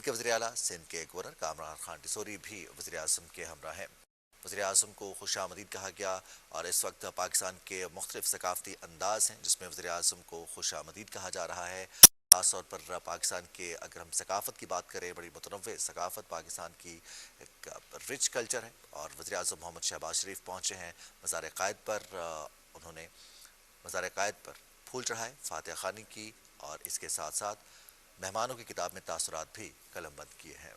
کے وزیر اعلیٰ سندھ کے گورنر کامران خان ڈسوری بھی وزیر اعظم کے ہمراہ ہیں۔ وزیر اعظم کو خوش آمدید کہا گیا اور اس وقت پاکستان کے مختلف ثقافتی انداز ہیں جس میں وزیر اعظم کو خوش آمدید کہا جا رہا ہے۔ خاص طور پر پاکستان کے اگر ہم ثقافت کی بات کریں، بڑی متنوع ثقافت پاکستان کی ایک رچ کلچر ہے، اور وزیر اعظم محمد شہباز شریف پہنچے ہیں مزار قائد پر۔ انہوں نے مزار قائد پر پھول چڑھائے، فاتحہ خوانی کی اور اس کے ساتھ ساتھ مہمانوں کی کتاب میں تاثرات بھی قلم بند کیے ہیں۔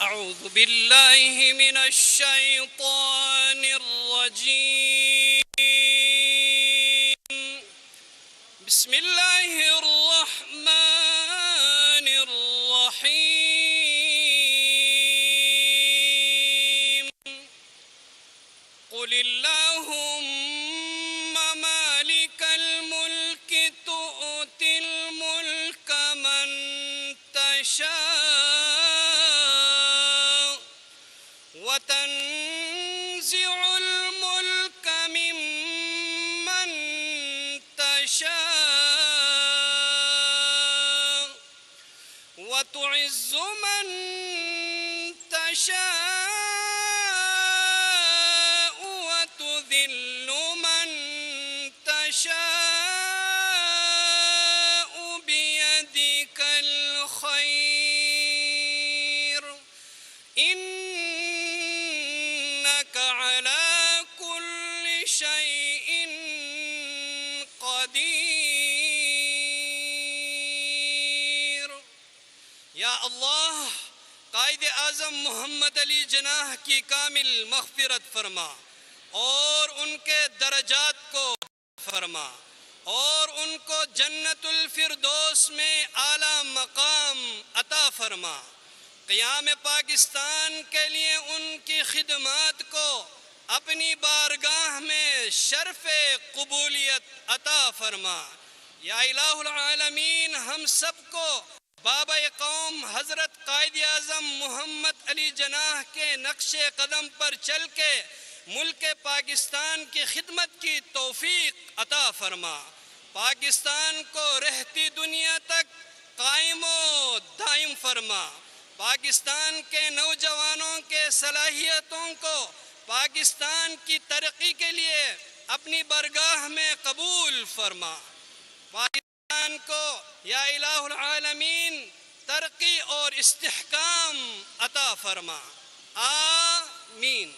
أعوذ بالله من الشيطان الرجيم بسم الله الرحمن الرحيم قل اللهم مالك الملك تؤتي الملك من تشاء وتنزع الملك ممن تشاء وتعز من تشاء وتذل من تشاء بيدك الخير إنك على كل شيء قدير۔ یا اللہ، قائد اعظم محمد علی جناح کی کامل مغفرت فرما اور ان کے درجات کو فرما اور ان کو جنت الفردوس میں اعلیٰ مقام عطا فرما۔ قیام پاکستان کے لیے ان کی خدمات کو اپنی بارگاہ میں شرف قبولیت عطا فرما۔ یا الہ العالمین، ہم سب کو بابا قوم حضرت قائد اعظم محمد علی جناح کے نقش قدم پر چل کے ملک پاکستان کی خدمت کی توفیق عطا فرما۔ پاکستان کو رہتی دنیا تک قائم و دائم فرما۔ پاکستان کے نوجوانوں کے صلاحیتوں کو پاکستان کی ترقی کے لیے اپنی بارگاہ میں قبول فرما۔ پاکستان کو یا الہ العالمین ترقی اور استحکام عطا فرما۔ آمین۔